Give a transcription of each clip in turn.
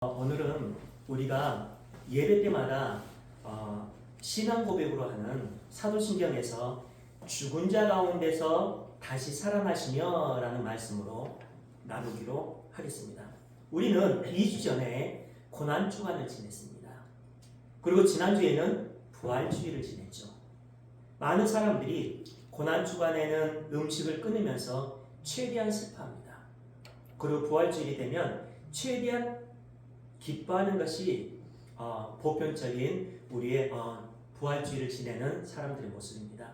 오늘은 우리가 예배 때마다 신앙 고백으로 하는 사도신경에서 죽은 자 가운데서 다시 살아나시며 라는 말씀으로 나누기로 하겠습니다. 우리는 2주 전에 고난주간을 지냈습니다. 그리고 지난주에는 부활주일을 지냈죠. 많은 사람들이 고난주간에는 음식을 끊으면서 최대한 슬퍼합니다. 그리고 부활주일이 되면 최대한 기뻐하는 것이 보편적인 우리의 부활주의를 지내는 사람들의 모습입니다.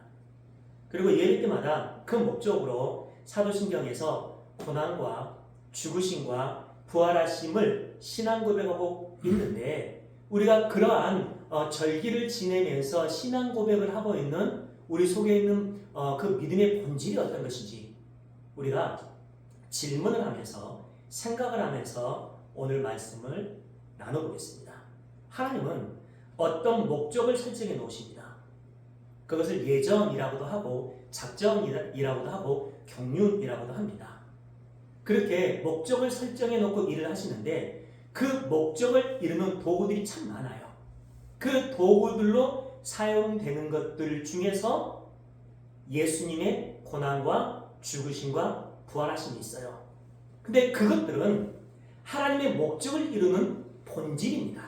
그리고 예배 때마다 그 목적으로 사도신경에서 고난과 죽으심과 부활하심을 신앙 고백하고 있는데, 우리가 그러한 절기를 지내면서 신앙 고백을 하고 있는 우리 속에 있는 그 믿음의 본질이 어떤 것인지 우리가 질문을 하면서 생각을 하면서 오늘 말씀을 나눠보겠습니다. 하나님은 어떤 목적을 설정해 놓으십니다. 그것을 예정이라고도 하고 작정이라고도 하고 경륜이라고도 합니다. 그렇게 목적을 설정해 놓고 일을 하시는데 그 목적을 이루는 도구들이 참 많아요. 그 도구들로 사용되는 것들 중에서 예수님의 고난과 죽으심과 부활하심이 있어요. 근데 그것들은 하나님의 목적을 이루는 본질입니다.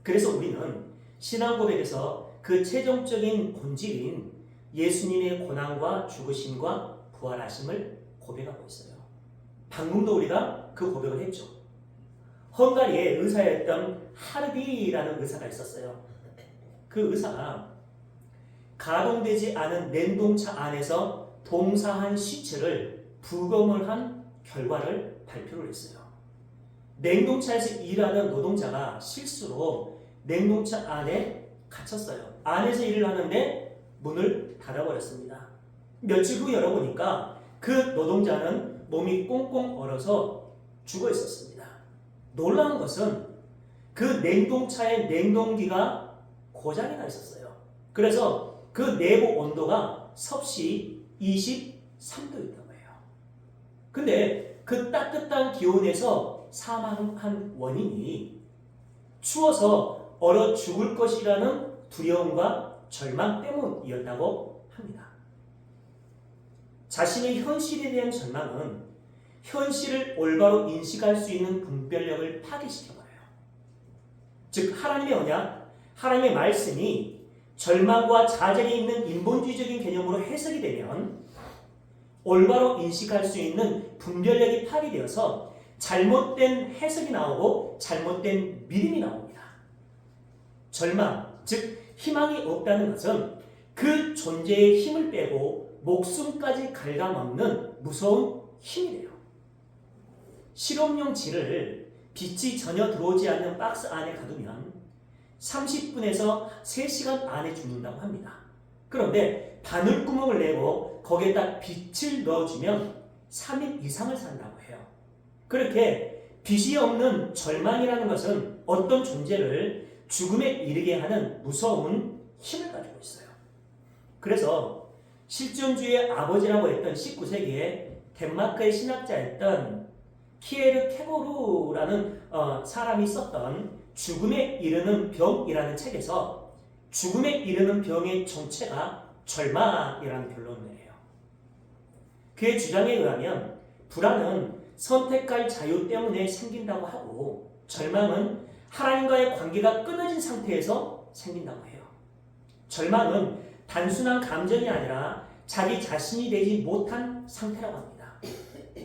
그래서 우리는 신앙 고백에서 그 최종적인 본질인 예수님의 고난과 죽으심과 부활하심을 고백하고 있어요. 방금도 우리가 그 고백을 했죠. 헝가리의 의사였던 하르비라는 의사가 있었어요. 그 의사가 가동되지 않은 냉동차 안에서 동사한 시체를 부검을 한 결과를 발표를 했어요. 냉동차에서 일하는 노동자가 실수로 냉동차 안에 갇혔어요. 안에서 일을 하는데 문을 닫아버렸습니다. 며칠 후 열어보니까 그 노동자는 몸이 꽁꽁 얼어서 죽어 있었습니다. 놀라운 것은 그 냉동차의 냉동기가 고장이 나 있었어요. 그래서 그 내부 온도가 섭씨 23도였던 거예요. 근데 그 따뜻한 기온에서 사망한 원인이 추워서 얼어 죽을 것이라는 두려움과 절망 때문이었다고 합니다. 자신의 현실에 대한 절망은 현실을 올바로 인식할 수 있는 분별력을 파괴시켜버려요. 즉 하나님의 언약, 하나님의 말씀이 절망과 좌절에 있는 인본주의적인 개념으로 해석이 되면 올바로 인식할 수 있는 분별력이 파괴되어서 잘못된 해석이 나오고 잘못된 믿음이 나옵니다. 절망, 즉 희망이 없다는 것은 그 존재의 힘을 빼고 목숨까지 갉아먹는 무서운 힘이 돼요. 실험용 질을 빛이 전혀 들어오지 않는 박스 안에 가두면 30분에서 3시간 안에 죽는다고 합니다. 그런데 바늘구멍을 내고 거기에다 빛을 넣어주면 3일 이상을 산다고 해요. 그렇게 빛이 없는 절망이라는 것은 어떤 존재를 죽음에 이르게 하는 무서운 힘을 가지고 있어요. 그래서 실존주의의 아버지라고 했던 19세기에 덴마크의 신학자였던 키에르 케고르라는 사람이 썼던 죽음에 이르는 병이라는 책에서 죽음에 이르는 병의 정체가 절망이라는 결론을 내요. 그의 주장에 의하면 불안은 선택할 자유 때문에 생긴다고 하고 절망은 하나님과의 관계가 끊어진 상태에서 생긴다고 해요. 절망은 단순한 감정이 아니라 자기 자신이 되지 못한 상태라고 합니다.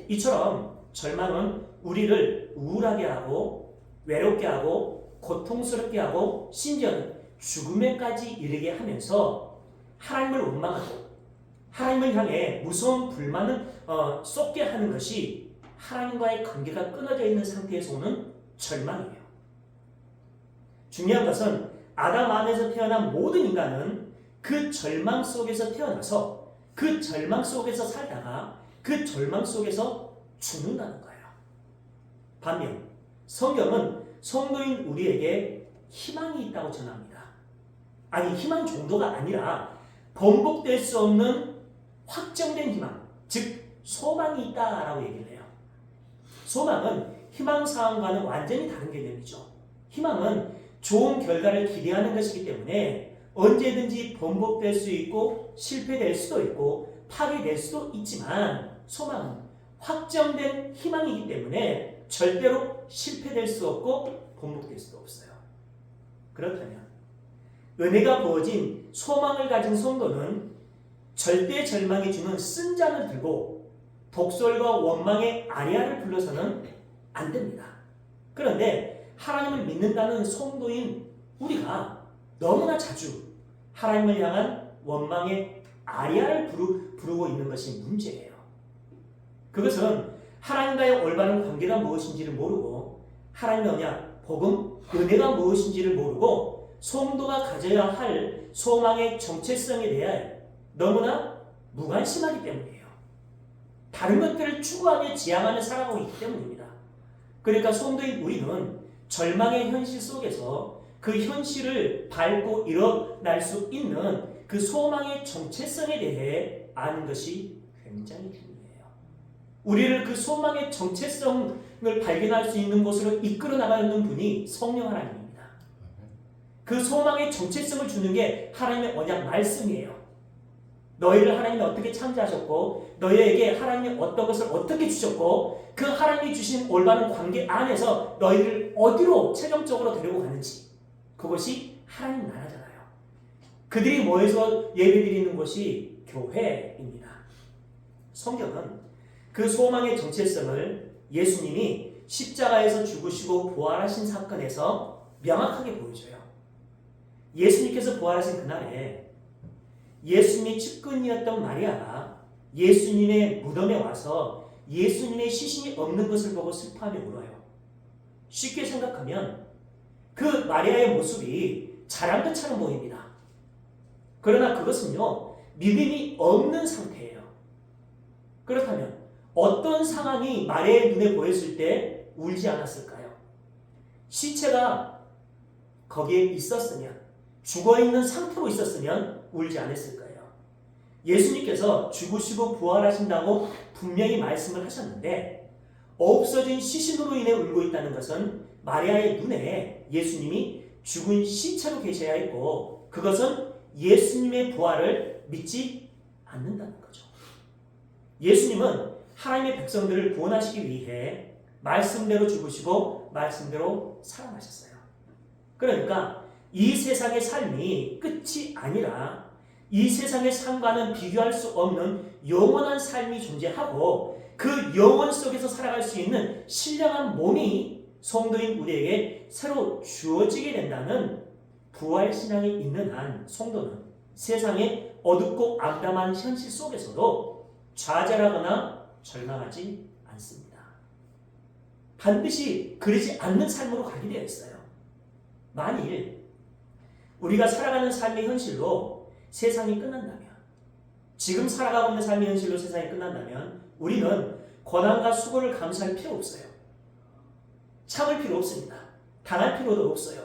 이처럼 절망은 우리를 우울하게 하고 외롭게 하고 고통스럽게 하고 심지어는 죽음에까지 이르게 하면서 하나님을 원망하고 하나님을 향해 무서운 불만을 쏟게 하는 것이 하나님과의 관계가 끊어져 있는 상태에서 오는 절망이에요. 중요한 것은 아담 안에서 태어난 모든 인간은 그 절망 속에서 태어나서 그 절망 속에서 살다가 그 절망 속에서 죽는다는 거예요. 반면 성경은 성도인 우리에게 희망이 있다고 전합니다. 아니, 희망 정도가 아니라 번복될 수 없는 확정된 희망, 즉 소망이 있다라고 얘기를 해요. 소망은 희망사항과는 완전히 다른 개념이죠. 희망은 좋은 결과를 기대하는 것이기 때문에 언제든지 번복될 수 있고 실패될 수도 있고 파괴될 수도 있지만, 소망은 확정된 희망이기 때문에 절대로 실패될 수 없고 번복될 수도 없어요. 그렇다면 은혜가 부어진 소망을 가진 성도는 절대 절망이 주는 쓴 잔을 들고 독설과 원망의 아리아를 불러서는 안 됩니다. 그런데 하나님을 믿는다는 성도인 우리가 너무나 자주 하나님을 향한 원망의 아리아를 부르고 있는 것이 문제예요. 그것은 하나님과의 올바른 관계가 무엇인지를 모르고, 하나님의 언약, 복음, 은혜가 무엇인지를 모르고 성도가 가져야 할 소망의 정체성에 대해 너무나 무관심하기 때문이에요. 다른 것들을 추구하며 지향하며 살아가고 있기 때문입니다. 그러니까 성도인 우리는 절망의 현실 속에서 그 현실을 밟고 일어날 수 있는 그 소망의 정체성에 대해 아는 것이 굉장히 중요해요. 우리를 그 소망의 정체성을 발견할 수 있는 곳으로 이끌어 나가는 분이 성령 하나님입니다. 그 소망의 정체성을 주는 게 하나님의 언약 말씀이에요. 너희를 하나님이 어떻게 창조하셨고 너희에게 하나님이 어떤 것을 어떻게 주셨고 그 하나님이 주신 올바른 관계 안에서 너희를 어디로 최종적으로 데리고 가는지, 그것이 하나님 나라잖아요. 그들이 모여서 예배드리는 곳이 교회입니다. 성경은 그 소망의 정체성을 예수님이 십자가에서 죽으시고 부활하신 사건에서 명확하게 보여줘요. 예수님께서 부활하신 그날에 예수님의 측근이었던 마리아가 예수님의 무덤에 와서 예수님의 시신이 없는 것을 보고 슬퍼하며 울어요. 쉽게 생각하면 그 마리아의 모습이 잘한 것처럼 보입니다. 그러나 그것은요, 믿음이 없는 상태예요. 그렇다면 어떤 상황이 마리아의 눈에 보였을 때 울지 않았을까요? 시체가 거기에 있었으면, 죽어있는 상태로 있었으면 울지 않았을까요? 예수님께서 죽으시고 부활하신다고 분명히 말씀을 하셨는데 없어진 시신으로 인해 울고 있다는 것은 마리아의 눈에 예수님이 죽은 시체로 계셔야 했고, 그것은 예수님의 부활을 믿지 않는다는 거죠. 예수님은 하나님의 백성들을 구원하시기 위해 말씀대로 죽으시고 말씀대로 살아나셨어요. 그러니까 이 세상의 삶이 끝이 아니라 이 세상의 삶과는 비교할 수 없는 영원한 삶이 존재하고 그 영원 속에서 살아갈 수 있는 신령한 몸이 성도인 우리에게 새로 주어지게 된다는 부활신앙이 있는 한 성도는 세상의 어둡고 암담한 현실 속에서도 좌절하거나 절망하지 않습니다. 반드시 그러지 않는 삶으로 가게 되어 있어요. 만일 우리가 살아가는 삶의 현실로 세상이 끝난다면, 지금 살아가고 있는 삶의 현실로 세상이 끝난다면 우리는 고난과 수고를 감수할 필요 없어요. 참을 필요 없습니다. 당할 필요도 없어요.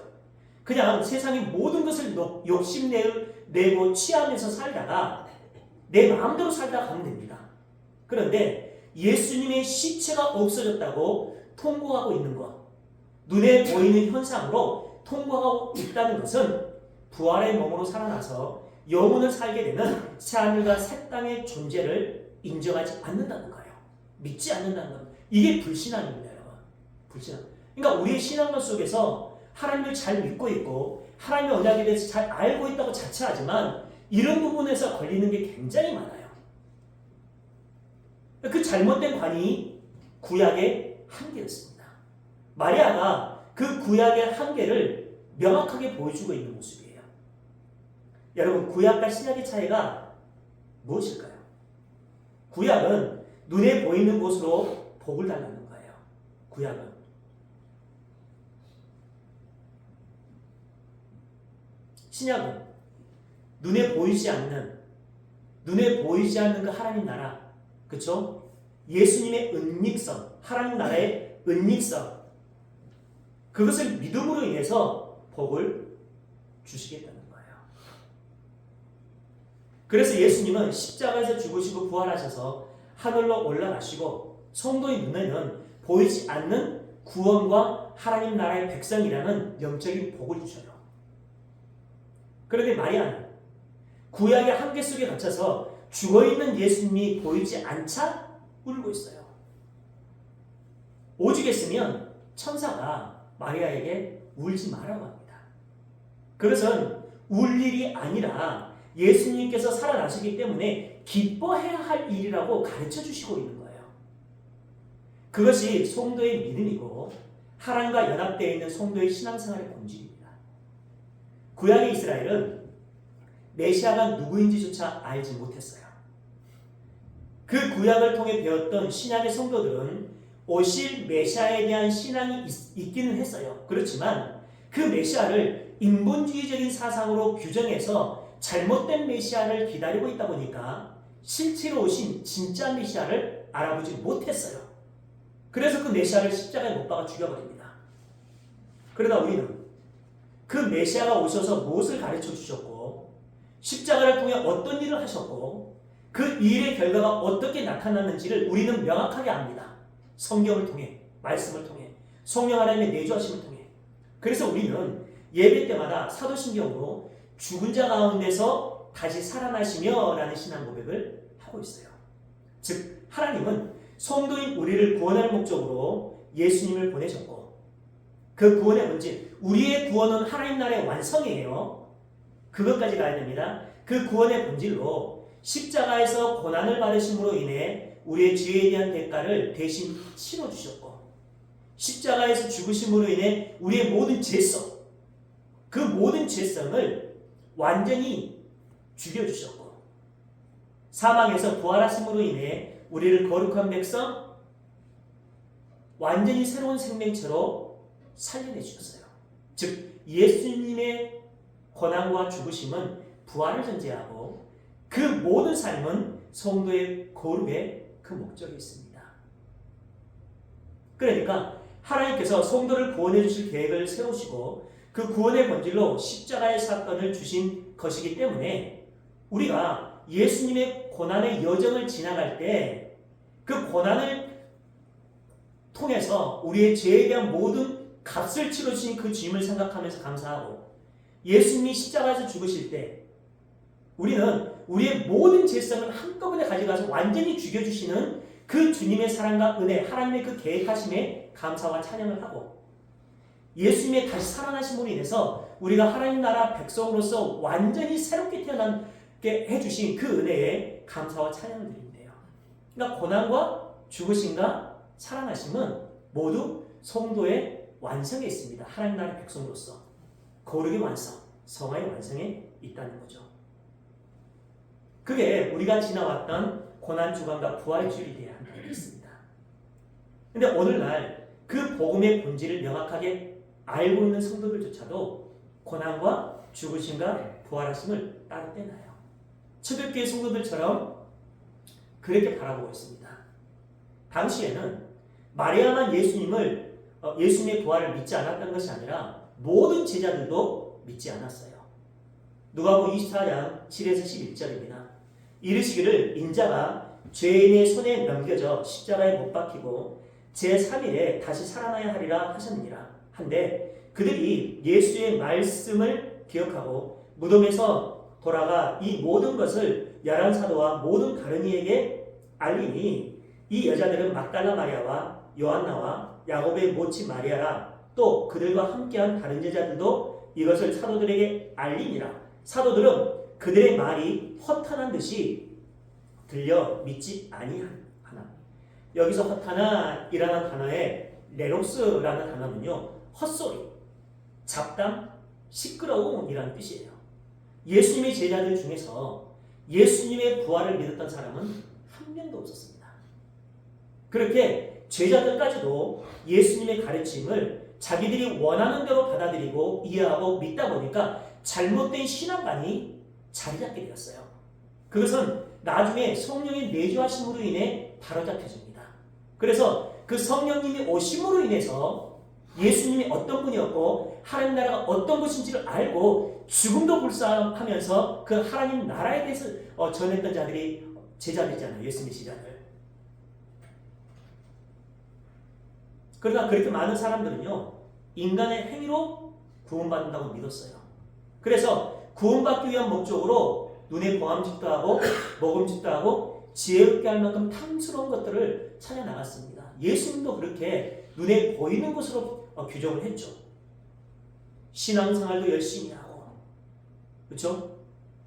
그냥 세상의 모든 것을 욕심내고 취하면서 살다가 내 마음대로 살다가 가면 됩니다. 그런데 예수님의 시체가 없어졌다고 통곡하고 있는 것, 눈에 보이는 현상으로 통곡하고 있다는 것은 부활의 몸으로 살아나서 영혼을 살게 되는 새하늘과 새 땅의 존재를 인정하지 않는다는 거예요. 믿지 않는다는 것. 이게 불신앙입니다, 여러분. 불신앙. 그러니까 우리의 신앙관 속에서 하나님을 잘 믿고 있고 하나님의 언약에 대해서 잘 알고 있다고 자처하지만 이런 부분에서 걸리는 게 굉장히 많아요. 그 잘못된 관이 구약의 한계였습니다. 마리아가 그 구약의 한계를 명확하게 보여주고 있는 모습이에요. 여러분, 구약과 신약의 차이가 무엇일까요? 구약은 눈에 보이는 곳으로 복을 달라는 거예요. 구약은. 신약은 눈에 보이지 않는 그 하나님 나라, 그렇죠? 예수님의 은닉성, 하나님 나라의 은닉성, 그것을 믿음으로 인해서 복을 주시겠다는 거예요. 그래서 예수님은 십자가에서 죽으시고 부활하셔서 하늘로 올라가시고 성도의 눈에는 보이지 않는 구원과 하나님 나라의 백성이라는 영적인 복을 주셔요. 그런데 마리아는 구약의 한계 속에 갇혀서 죽어있는 예수님이 보이지 않자 울고 있어요. 오죽했으면 천사가 마리아에게 울지 말라고 합니다. 그것은 울 일이 아니라 예수님께서 살아나시기 때문에 기뻐해야 할 일이라고 가르쳐 주시고 있는 거예요. 그것이 성도의 믿음이고 하나님과 연합되어 있는 성도의 신앙생활의 본질입니다. 구약의 이스라엘은 메시아가 누구인지조차 알지 못했어요. 그 구약을 통해 배웠던 신약의 성도들은 오실 메시아에 대한 신앙이 있기는 했어요. 그렇지만 그 메시아를 인본주의적인 사상으로 규정해서 잘못된 메시아를 기다리고 있다 보니까 실제로 오신 진짜 메시아를 알아보지 못했어요. 그래서 그 메시아를 십자가에 못 박아 죽여버립니다. 그러다 우리는 그 메시아가 오셔서 무엇을 가르쳐 주셨고 십자가를 통해 어떤 일을 하셨고 그 일의 결과가 어떻게 나타났는지를 우리는 명확하게 압니다. 성경을 통해, 말씀을 통해, 성령 하나님의 내주하심을 통해. 그래서 우리는 예배 때마다 사도신경으로 죽은 자 가운데서 다시 살아나시며 라는 신앙 고백을 하고 있어요. 즉 하나님은 성도인 우리를 구원할 목적으로 예수님을 보내셨고 그 구원의 본질, 우리의 구원은 하나님 나라의 완성이에요. 그것까지 가야 됩니다. 그 구원의 본질로 십자가에서 고난을 받으심으로 인해 우리의 죄에 대한 대가를 대신 치러주셨고 십자가에서 죽으심으로 인해 우리의 모든 죄성, 그 모든 죄성을 완전히 죽여주셨고 사망에서 부활하심으로 인해 우리를 거룩한 백성, 완전히 새로운 생명체로 살려내 주셨어요. 즉 예수님의 고난과 죽으심은 부활을 전제하고 그 모든 삶은 성도의 거룩의 그 목적이 있습니다. 그러니까 하나님께서 성도를 구원해 주실 계획을 세우시고 그 구원의 본질로 십자가의 사건을 주신 것이기 때문에 우리가 예수님의 고난의 여정을 지나갈 때 그 고난을 통해서 우리의 죄에 대한 모든 값을 치러주신 그 주님을 생각하면서 감사하고 예수님이 십자가에서 죽으실 때 우리는 우리의 모든 죄성을 한꺼번에 가져가서 완전히 죽여주시는 그 주님의 사랑과 은혜, 하나님의 그 계획하심에 감사와 찬양을 하고 예수님의 다시 살아나심으로 인해서 우리가 하나님 나라 백성으로서 완전히 새롭게 태어나게 해주신 그 은혜에 감사와 찬양을 드립니다. 그러니까 고난과 죽으심과 살아나심은 모두 성도의 완성에 있습니다. 하나님 나라 백성으로서 거룩의 완성, 성화의 완성에 있다는 거죠. 그게 우리가 지나왔던 고난 주간과 부활의 주일이 되어야 한다고 했습니다. 그런데 오늘날 그 복음의 본질을 명확하게 알고 있는 성도들조차도 고난과 죽으심과 부활하심을 따로 떼나요. 초대교회 성도들처럼 그렇게 바라보고 있습니다. 당시에는 마리아만 예수님의 부활을 믿지 않았던 것이 아니라 모든 제자들도 믿지 않았어요. 누가복음 24장 7에서 11절입니다. 이르시기를 인자가 죄인의 손에 넘겨져 십자가에 못 박히고 제3일에 다시 살아나야 하리라 하셨느니라 한데 그들이 예수의 말씀을 기억하고 무덤에서 돌아가 이 모든 것을 열한 사도와 모든 다른 이에게 알리니 이 여자들은 막달라 마리아와 요한나와 야곱의 모치 마리아라 또 그들과 함께한 다른 제자들도 이것을 사도들에게 알리니라. 사도들은 그들의 말이 허탄한 듯이 들려 믿지 아니하나. 여기서 허탄하이라는 단어에 레록스라는 단어는요 헛소리, 잡담, 시끄러움이라는 뜻이에요. 예수님의 제자들 중에서 예수님의 부활을 믿었던 사람은 한 명도 없었습니다. 그렇게 제자들까지도 예수님의 가르침을 자기들이 원하는 대로 받아들이고 이해하고 믿다 보니까 잘못된 신앙관이 자리 잡게 되었어요. 그것은 나중에 성령의 내주하심으로 인해 바로잡혀집니다. 그래서 그 성령님이 오심으로 인해서 예수님이 어떤 분이었고 하나님 나라가 어떤 것인지를 알고 죽음도 불사하면서 그 하나님 나라에 대해서 전했던 자들이 제자들이잖아요. 예수님의 제자들. 그러나 그렇게 많은 사람들은요, 인간의 행위로 구원받는다고 믿었어요. 그래서 구원받기 위한 목적으로 눈에 보암짓도 하고 먹음짓도 하고 지혜롭게 할 만큼 탐스러운 것들을 찾아 나갔습니다. 예수님도 그렇게 눈에 보이는 것으로 규정을 했죠. 신앙생활도 열심히 하고, 그렇죠?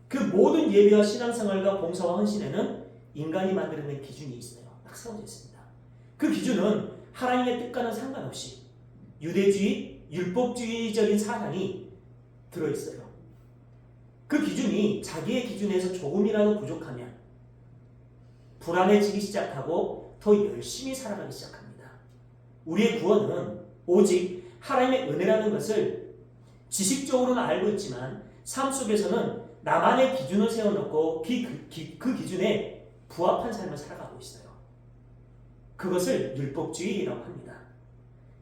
그 모든 예배와 신앙생활과 봉사와 헌신에는 인간이 만들어낸 기준이 있어요. 딱 세워져 있습니다. 그 기준은 하나님의 뜻과는 상관없이 유대주의, 율법주의적인 사상이 들어있어요. 그 기준이 자기의 기준에서 조금이라도 부족하면 불안해지기 시작하고 더 열심히 살아가기 시작합니다. 우리의 구원은 오직 하나님의 은혜라는 것을 지식적으로는 알고 있지만 삶 속에서는 나만의 기준을 세워놓고 그 기준에 부합한 삶을 살아가고 있어요. 그것을 율법주의라고 합니다.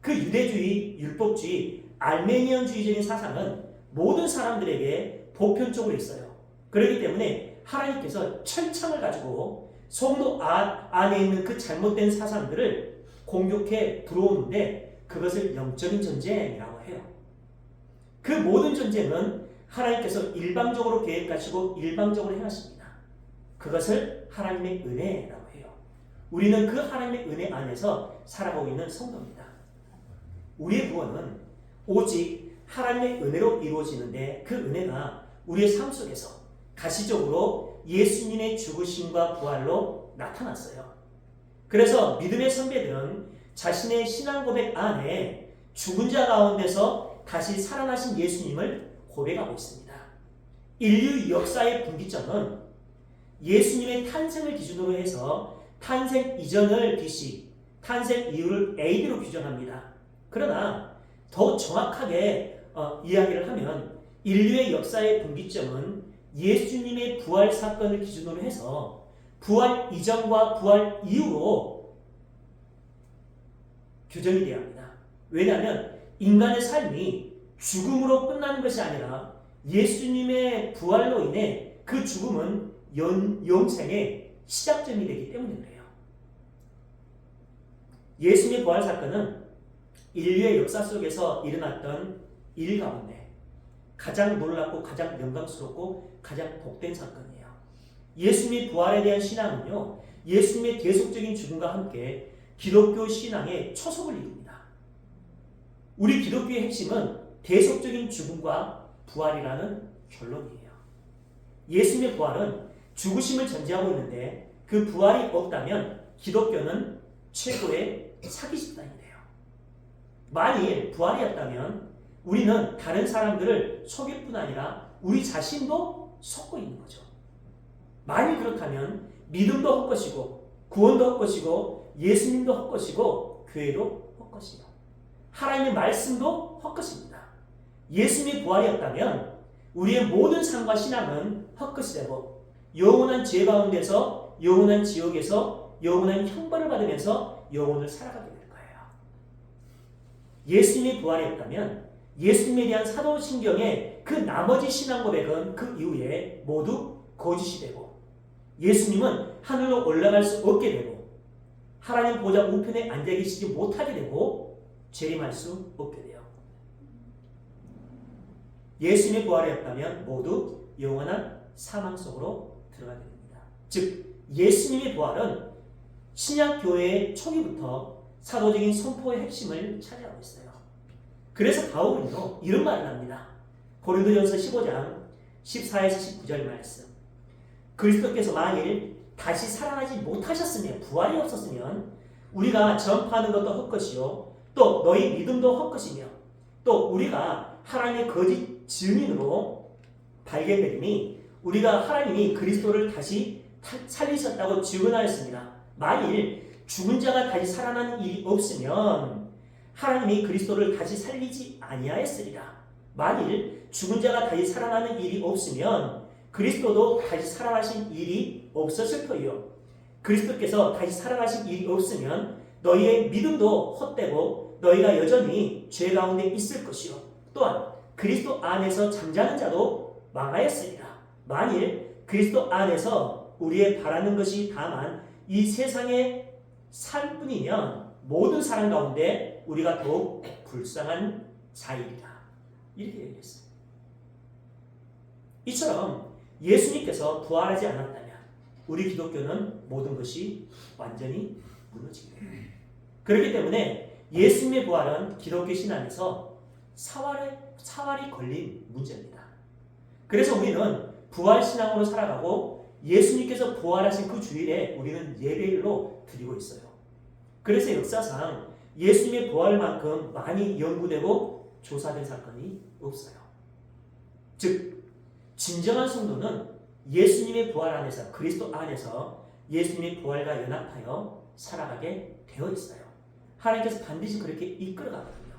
그 유대주의, 율법주의, 알메니언주의적인 사상은 모든 사람들에게 보편적으로 있어요. 그렇기 때문에 하나님께서 철창을 가지고 성도 안에 있는 그 잘못된 사상들을 공격해 들어오는데 그것을 영적인 전쟁이라고 해요. 그 모든 전쟁은 하나님께서 일방적으로 계획하시고 일방적으로 행하십니다. 그것을 하나님의 은혜라고 해요. 우리는 그 하나님의 은혜 안에서 살아가고 있는 성도입니다. 우리의 구원은 오직 하나님의 은혜로 이루어지는데 그 은혜가 우리의 삶 속에서 가시적으로 예수님의 죽으심과 부활로 나타났어요. 그래서 믿음의 선배들은 자신의 신앙 고백 안에 죽은 자 가운데서 다시 살아나신 예수님을 고백하고 있습니다. 인류 역사의 분기점은 예수님의 탄생을 기준으로 해서 탄생 이전을 BC, 탄생 이후를 AD로 규정합니다. 그러나 더 정확하게 이야기를 하면 인류의 역사의 분기점은 예수님의 부활 사건을 기준으로 해서 부활 이전과 부활 이후로 규정이 되어야 합니다. 왜냐하면 인간의 삶이 죽음으로 끝나는 것이 아니라 예수님의 부활로 인해 그 죽음은 영생의 시작점이 되기 때문에 그래요. 예수님의 부활 사건은 인류의 역사 속에서 일어났던 일 가운데 가장 놀랍고 가장 영광스럽고 가장 복된 사건이에요. 예수님의 부활에 대한 신앙은요, 예수님의 대속적인 죽음과 함께 기독교 신앙의 초석을 이룹니다. 우리 기독교의 핵심은 대속적인 죽음과 부활이라는 결론이에요. 예수님의 부활은 죽으심을 전제하고 있는데 그 부활이 없다면 기독교는 최고의 사기 집단이 돼요. 만일 부활이 없다면 우리는 다른 사람들을 속일 뿐 아니라 우리 자신도 속고 있는 거죠. 만일 그렇다면 믿음도 헛것이고 구원도 헛것이고 예수님도 헛것이고 교회도 헛것이요. 하나님의 말씀도 헛것입니다. 예수님의 부활이었다면 우리의 모든 삶과 신앙은 헛것이 되고 영원한 죄 가운데서 영원한 지옥에서 영원한 형벌을 받으면서 영혼을 살아가게 될 거예요. 예수님의 부활이었다면 예수님에 대한 사도신경의 그 나머지 신앙 고백은 그 이후에 모두 거짓이 되고 예수님은 하늘로 올라갈 수 없게 되고 하나님 보좌 우편에 앉아 계시지 못하게 되고 재림할 수 없게 돼요. 예수님의 부활이었다면 모두 영원한 사망 속으로 들어가게 됩니다. 즉 예수님의 부활은 신약교회의 초기부터 사도적인 선포의 핵심을 차지하고 있어요. 그래서 바울은요 이런 말을 합니다. 고린도전서 15장 14에서 19절 말씀. 그리스도께서 만일 다시 살아나지 못하셨으면 부활이 없었으면 우리가 전파하는 것도 헛것이요 또 너희 믿음도 헛것이며 또 우리가 하나님의 거짓 증인으로 발견되리니 우리가 하나님이 그리스도를 다시 살리셨다고 증언하였습니다. 만일 죽은 자가 다시 살아나는 일이 없으면 하나님이 그리스도를 다시 살리지 아니하였으리라. 만일 죽은 자가 다시 살아나는 일이 없으면 그리스도도 다시 살아나신 일이 없었을 거예요. 그리스도께서 다시 살아나신 일이 없으면 너희의 믿음도 헛되고 너희가 여전히 죄 가운데 있을 것이요 또한 그리스도 안에서 잠자는 자도 망하였으리라. 만일 그리스도 안에서 우리의 바라는 것이 다만 이 세상에 살 뿐이면 모든 사람 가운데 우리가 더욱 불쌍한 자이리라. 이렇게 얘기했어요. 이처럼 예수님께서 부활하지 않았다면 우리 기독교는 모든 것이 완전히 무너지게 돼요. 그렇기 때문에 예수님의 부활은 기독교 신앙에서 사활이 걸린 문제입니다. 그래서 우리는 부활신앙으로 살아가고 예수님께서 부활하신 그 주일에 우리는 예배일로 드리고 있어요. 그래서 역사상 예수님의 부활만큼 많이 연구되고 조사된 사건이 없어요. 즉 진정한 성도는 예수님의 부활 안에서, 그리스도 안에서 예수님의 부활과 연합하여 살아가게 되어 있어요. 하나님께서 반드시 그렇게 이끌어가거든요.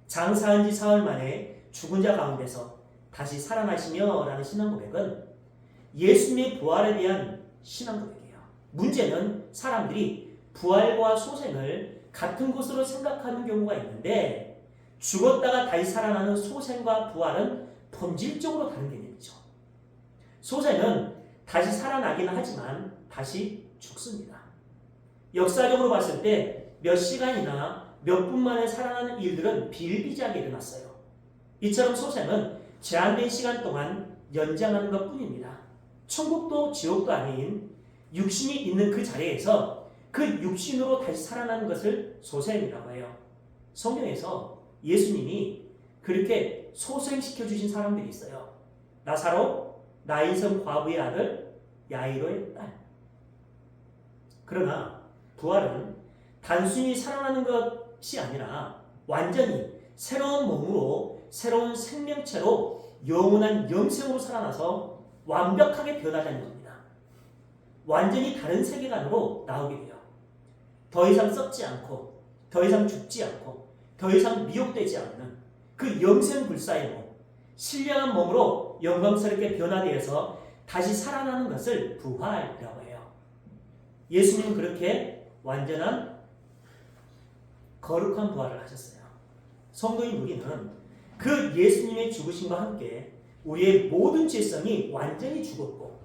장사한 지 사흘 만에 죽은 자 가운데서 다시 살아나시며 라는 신앙 고백은 예수님의 부활에 대한 신앙 고백이에요. 문제는 사람들이 부활과 소생을 같은 것으로 생각하는 경우가 있는데, 죽었다가 다시 살아나는 소생과 부활은 본질적으로 다른 개념이죠. 소생은 다시 살아나기는 하지만 다시 죽습니다. 역사적으로 봤을 때 몇 시간이나 몇 분 만에 살아나는 일들은 비일비재하게 일어났어요. 이처럼 소생은 제한된 시간 동안 연장하는 것뿐입니다. 천국도 지옥도 아닌 육신이 있는 그 자리에서 그 육신으로 다시 살아나는 것을 소생이라고 해요. 성경에서 예수님이 그렇게 소생시켜 주신 사람들이 있어요. 나사로, 나인성 과부의 아들 야이로의 딸. 그러나 부활은 단순히 살아나는 것이 아니라 완전히 새로운 몸으로, 새로운 생명체로 영원한 영생으로 살아나서 완벽하게 변화되는 겁니다. 완전히 다른 세계관으로 나오게 돼요. 더 이상 썩지 않고, 더 이상 죽지 않고, 더 이상 미혹되지 않는 그 영생불사의 몸, 신령한 몸으로 영광스럽게 변화되어서 다시 살아나는 것을 부활이라고 해요. 예수님은 그렇게 완전한 거룩한 부활을 하셨어요. 성도인 우리는 그 예수님의 죽으심과 함께 우리의 모든 죄성이 완전히 죽었고,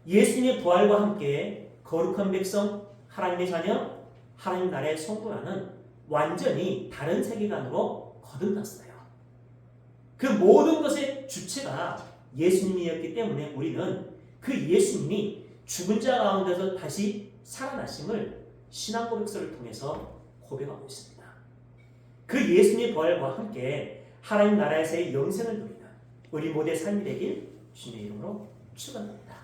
예수님의 부활과 함께 거룩한 백성, 하나님의 자녀, 하나님 나라의 성도라는 완전히 다른 세계관으로 거듭났어요. 그 모든 것의 주체가 예수님이었기 때문에 우리는 그 예수님이 죽은 자 가운데서 다시 살아나심을 신앙 고백서를 통해서 고백하고 있습니다. 그 예수님의 부활과 함께 하나님 나라에서의 영생을 누리는 우리 모두의 삶이 되길 주님의 이름으로 축원합니다.